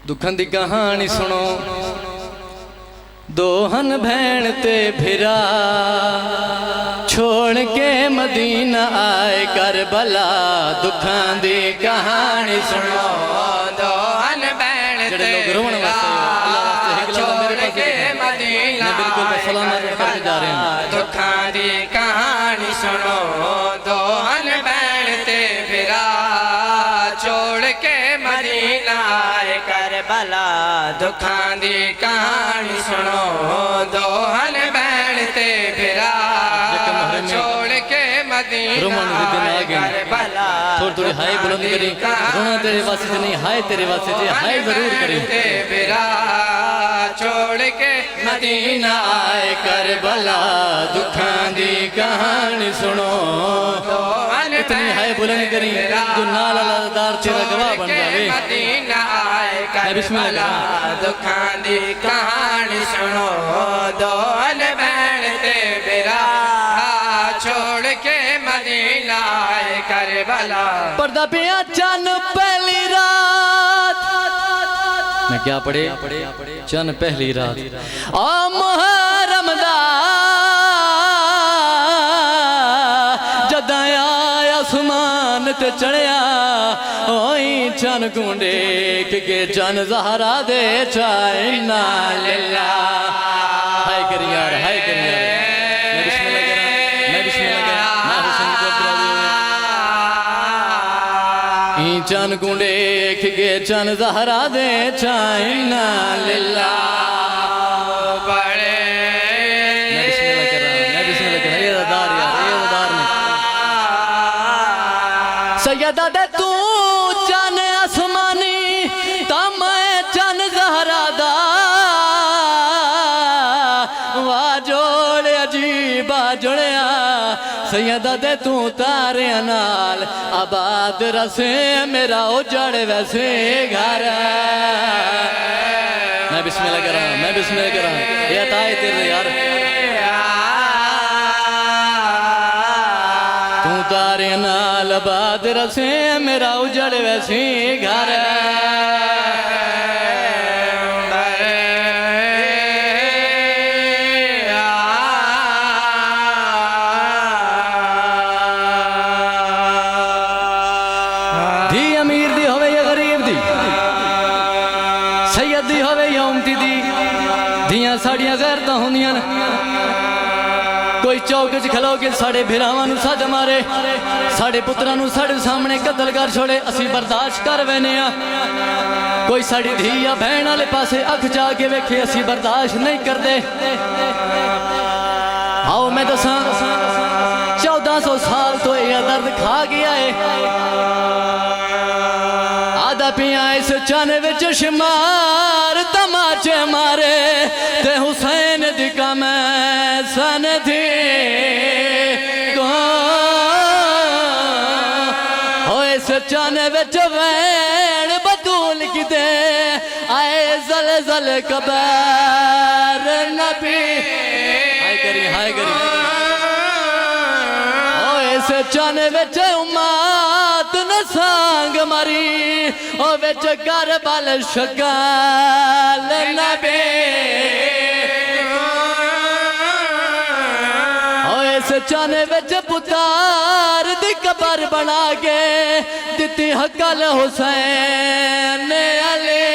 दुखन दी कहानी सुनो। दोहन भैन ते भिरा छोड़ के मदीना आए करबला। दुखन दी कहानी सुनो। दोहन भैन ते भिरा छोड़ के मदीना आए करबला। दुखन दी कहानी सुनो। दोहन भैन ते भिरा छोड़ के मदीना आए करबला। दुखां दी कहानी सुनो। दोहन भैन ते भिरा छोड़ के मदीना आए करबला। थोड़ी हाय बुलंद करी। रोना तेरे वास्ते नहीं, हाय तेरे वास्ते हाय जरूर करी। ते भिरा छोड़ के मदीना आए करबला। दुखां दी कहानी सुनो। इतनी हाय बुलंद करी जो नाल अल्लाहदार तेरा गवाह बन जावे। मदीना आए करबला। दुखां दी कहानी सुनो। दोहन भैन ते भिरा छोड़ के मदीना आए करबला। पर्दा पिया चन पहली रात। मैं क्या पढ़े? चन पहली रात आ मुहर्रम दा जदां आया आसमान ते चढ़िया। ओई चन गुंडे के चन ज़हरा दे चाय ना लिल्ला। हाय करी यार, हाय करी यार। मैं बिस्मिल्लाह करा, मैं बिस्मिल्लाह करा। मैं हुसैन को ई चन गुंडे के चन ज़हरा दे चाय ना लिल्ला। बड़े मैं बिस्मिल्लाह करा, मैं बिस्मिल्लाह करा। ये रदार यार, ये रदार ने सैयदा दे तू चन आसमानी ता मैं चन ज़हरा दा। वाह जोड़े अजीबा जुड़िया। सैयदा दे तू तारे नाल आबाद रसे मेरा उजड़ वैसे घर। मैं बिस्मिल्लाह करा, मैं बिस्मिल्लाह करा। ये ताए तेरे यार। तू तारे नाल आबाद रसे मेरा उजड़ वैसे घर। धी अमीर दी होवे या गरीब दी, सैयद दी होवे या उमती दी, धियां साड़ियां गैरतां होंदियां न। कोई चौक च खलो के साढ़े भिरावां नूं सद मारे, साढ़े पुत्रां नूं साढ़े सामने कतल कर छोड़े, असीं बर्दाश्त कर वैने आ। कोई साड़ी धी या भैन वाले पासे अख जाके वेखे, असीं बर्दाश्त नहीं करते। आओ मैं दसां 1400 साल तो यह दर्द खा गया है। आदा पिया इस चन विच शुमार तमाचे मारे ते हुसैन दी कम सन थी हो। इस चन विच वैन बतूल किते आए जल जल कबर नबी। हाय करी, हाय करी। इस चन विच उम्मत न सांग मरी ओ विच करबल शगाल नबी। ओ इस चन विच पुतार दी कबर बना के दिती हकल हुसैन अली।